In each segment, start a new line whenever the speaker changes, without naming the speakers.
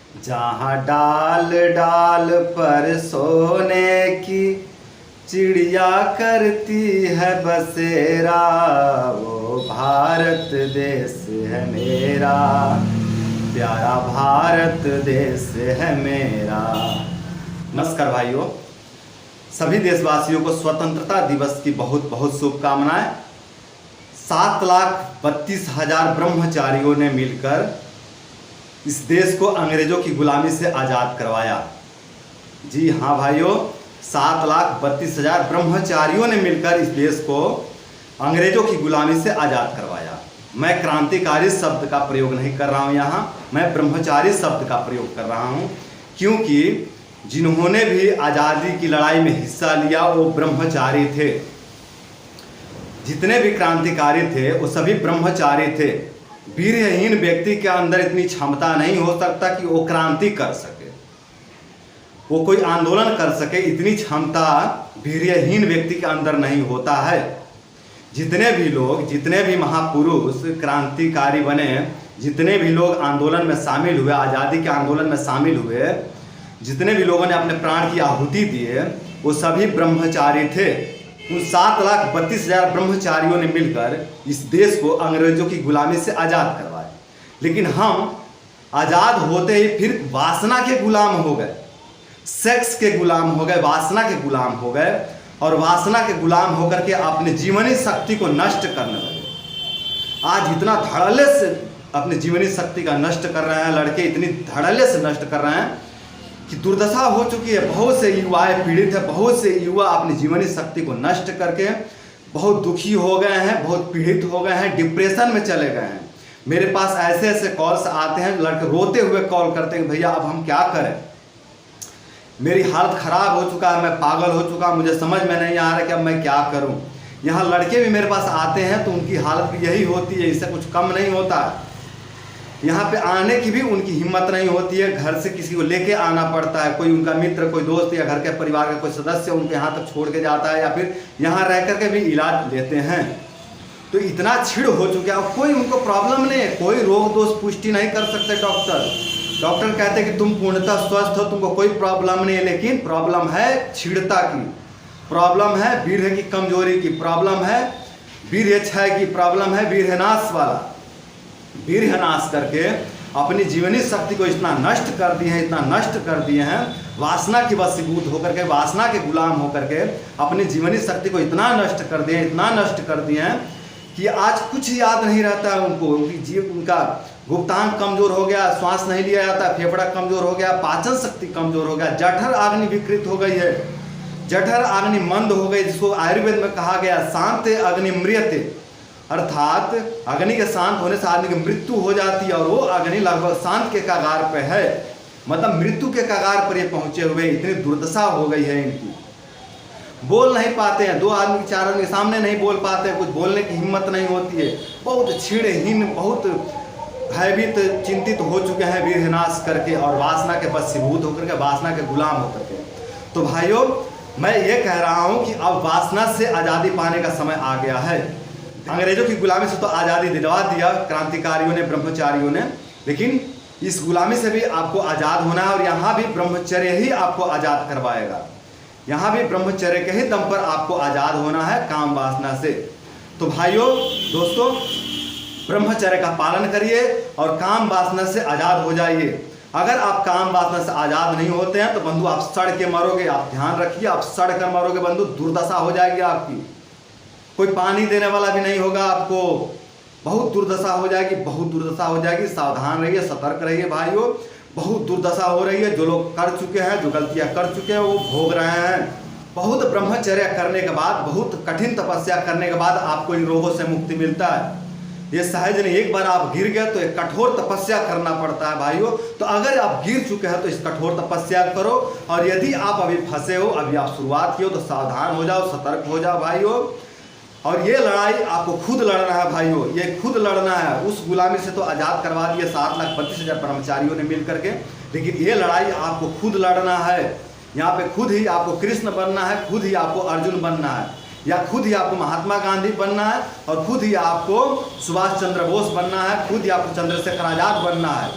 जहाँ डाल डाल पर सोने की चिड़िया करती है बसेरा, वो भारत देश है मेरा, प्यारा भारत देश है मेरा। नमस्कार भाइयों, सभी देशवासियों को स्वतंत्रता दिवस की बहुत बहुत शुभकामनाएं। 7,32,000 ब्रह्मचारियों ने मिलकर इस देश को अंग्रेजों की गुलामी से आज़ाद करवाया। जी हाँ भाइयों, 7,32,000 ब्रह्मचारियों ने मिलकर इस देश को अंग्रेजों की गुलामी से आज़ाद करवाया। मैं क्रांतिकारी शब्द का प्रयोग नहीं कर रहा हूँ यहाँ, मैं ब्रह्मचारी शब्द का प्रयोग कर रहा हूँ, क्योंकि जिन्होंने भी आज़ादी की लड़ाई में हिस्सा लिया वो ब्रह्मचारी थे। जितने भी क्रांतिकारी थे वो सभी ब्रह्मचारी थे। वीरहीन व्यक्ति के अंदर इतनी क्षमता नहीं हो सकता कि वो क्रांति कर सके, वो कोई आंदोलन कर सके, इतनी क्षमता वीरहीन व्यक्ति के अंदर नहीं होता है। जितने भी लोग, जितने भी महापुरुष क्रांतिकारी बने, जितने भी लोग आंदोलन में शामिल हुए, आज़ादी के आंदोलन में शामिल हुए, जितने भी लोगों ने अपने प्राण की आहुति दिए, वो सभी ब्रह्मचारी थे। उन 7,32,000 ब्रह्मचारियों ने मिलकर इस देश को अंग्रेजों की गुलामी से आज़ाद करवाया। लेकिन हम आज़ाद होते ही फिर वासना के गुलाम हो गए, सेक्स के गुलाम हो गए, वासना के गुलाम हो गए, और वासना के गुलाम होकर के अपने जीवनी शक्ति को नष्ट करने लगे। आज इतना धड़ल्ले से अपनी जीवनी शक्ति का नष्ट कर रहे हैं लड़के, इतनी धड़ल्ले से नष्ट कर रहे हैं कि दुर्दशा हो चुकी है। बहुत से युवाएं पीड़ित है, बहुत से युवा अपनी जीवनी शक्ति को नष्ट करके बहुत दुखी हो गए हैं, बहुत पीड़ित हो गए हैं, डिप्रेशन में चले गए हैं। मेरे पास ऐसे ऐसे कॉल्स आते हैं, लड़के रोते हुए कॉल करते हैं, भैया अब हम क्या करें, मेरी हालत ख़राब हो चुका है, मैं पागल हो चुका, मुझे समझ में नहीं आ रहा कि अब मैं क्या करूं। यहाँ लड़के भी मेरे पास आते हैं तो उनकी हालत भी यही होती है, इससे कुछ कम नहीं होता है। यहाँ पे आने की भी उनकी हिम्मत नहीं होती है, घर से किसी को लेके आना पड़ता है, कोई उनका मित्र, कोई दोस्त या घर के परिवार का कोई सदस्य उनके यहाँ तक छोड़ के जाता है, या फिर यहाँ रह करके भी इलाज लेते हैं। तो इतना छिड़ हो चुका है, कोई उनको प्रॉब्लम नहीं है, कोई रोग दोष पुष्टि नहीं कर सकते डॉक्टर कहते हैं कि तुम पूर्णतः स्वस्थ हो, तुमको कोई प्रॉब्लम नहीं है। लेकिन प्रॉब्लम है छिड़ता की, प्रॉब्लम है वीर्य की कमजोरी की, प्रॉब्लम है वीर्य क्षय की, प्रॉब्लम है वीर्यनाश वाला। वीर्यनाश करके अपनी जीवनी शक्ति को इतना नष्ट कर दिए हैं, इतना नष्ट कर दिए हैं, वासना की वशीभूत होकर के, वासना के गुलाम होकर के अपनी जीवनी शक्ति को इतना नष्ट कर दिए, इतना नष्ट कर दिए हैं कि आज कुछ याद नहीं रहता है उनको। उनका गुप्तांग कमजोर हो गया, श्वास नहीं लिया जाता, फेफड़ा कमजोर हो गया, पाचन शक्ति कमजोर हो गया, जठर अग्नि विकृत हो गई है, जठर अग्नि मंद हो गई, जिसको आयुर्वेद में कहा गया शांत अग्नि म्रियते, अर्थात अग्नि के शांत होने से आदमी की मृत्यु हो जाती है, और वो अग्नि लगभग शांत के कगार पे है, मतलब मृत्यु के कगार पर ये पहुंचे हुए। इतनी दुर्दशा हो गई है इनकी, बोल नहीं पाते हैं, दो आदमी चार आदमी के सामने नहीं बोल पाते हैं, कुछ बोलने की हिम्मत नहीं होती है, बहुत छिड़हीन, बहुत भयभीत, चिंतित हो चुके हैं वीर्यनाश करके और वासना के वशीभूत होकर के, वासना के गुलाम होकर के। तो भाइयों, मैं ये कह रहा हूँ कि अब वासना से आज़ादी पाने का समय आ गया है। अंग्रेजों की गुलामी से तो आज़ादी दिलवा दिया क्रांतिकारियों ने, ब्रह्मचारियों ने, लेकिन इस गुलामी से भी आपको आज़ाद होना है, और यहाँ भी ब्रह्मचर्य ही आपको आज़ाद करवाएगा। यहाँ भी ब्रह्मचर्य के ही दम पर आपको आज़ाद होना है काम वासना से। तो भाइयों दोस्तों, ब्रह्मचर्य का पालन करिए और काम वासना से आज़ाद हो जाइए। अगर आप काम वासना से आज़ाद नहीं होते हैं तो बंधु आप सड़ के मरोगे, आप ध्यान रखिए, आप सड़ कर मरोगे बंधु, दुर्दशा हो जाएगी आपकी, कोई पानी देने वाला भी नहीं होगा आपको, बहुत दुर्दशा हो जाएगी, बहुत दुर्दशा हो जाएगी। सावधान रहिए, सतर्क रहिए भाइयों, बहुत दुर्दशा हो रही है। जो लोग कर चुके हैं, जो गलतियां कर चुके हैं, वो भोग रहे हैं। बहुत ब्रह्मचर्य करने के बाद, बहुत कठिन तपस्या करने के बाद आपको इन रोगों से मुक्ति मिलता है। ये सहज नहीं, एक बार आप गिर गए तो एक कठोर तपस्या करना पड़ता है भाइयों। तो अगर आप गिर चुके हैं तो इस कठोर तपस्या करो, और यदि आप अभी फंसे हो, अभी आप शुरुआत की हो, तो सावधान हो जाओ, सतर्क हो जाओ भाइयों। और ये लड़ाई आपको खुद लड़ना है भाइयों, ये खुद लड़ना है। उस गुलामी से तो आज़ाद करवा दिए 7,32,000 कर्मचारियों ने मिल करके, लेकिन ये लड़ाई आपको खुद लड़ना है। यहाँ पे खुद ही आपको कृष्ण बनना है, खुद ही आपको अर्जुन बनना है, या खुद ही आपको महात्मा गांधी बनना है, और खुद ही आपको सुभाष चंद्र बोस बनना है, खुद ही आपको चंद्रशेखर आज़ाद बनना है।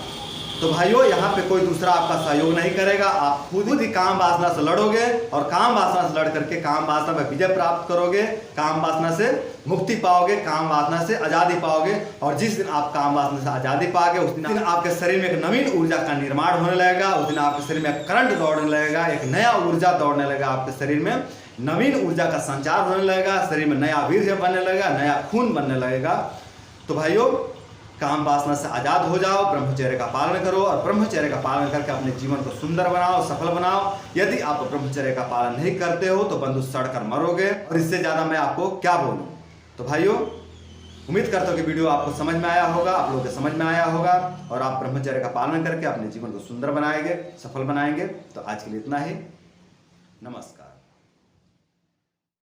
तो भाइयों, यहाँ पे कोई दूसरा आपका सहयोग नहीं करेगा, आप खुद ही काम वासना से लड़ोगे और काम वासना से लड़ करके काम वासना में विजय प्राप्त करोगे, काम वासना से मुक्ति पाओगे, काम वासना से आजादी पाओगे। और जिस दिन आप काम वासना से आजादी पाओगे उस दिन आपके शरीर में एक नवीन ऊर्जा का निर्माण होने लगेगा, उस दिन आपके शरीर में करंट दौड़ने लगेगा, एक नया ऊर्जा दौड़ने लगेगा आपके शरीर में, नवीन ऊर्जा का संचार होने लगेगा, शरीर में नया वीर्य बनने लगेगा, नया खून बनने लगेगा। तो भाइयों, काम वासना से आजाद हो जाओ, ब्रह्मचर्य का पालन करो और ब्रह्मचर्य का पालन करके अपने जीवन को सुंदर बनाओ, सफल बनाओ। यदि आप ब्रह्मचर्य का पालन नहीं करते हो तो बंधु सड़कर मरोगे, और इससे ज्यादा मैं आपको क्या बोलूं। तो भाइयों, उम्मीद करता हूं कि वीडियो आपको समझ में आया होगा, आप लोगों को समझ में आया होगा और आप ब्रह्मचर्य का पालन करके अपने जीवन को सुंदर बनाएंगे, सफल बनाएंगे। तो आज के लिए इतना ही। नमस्कार।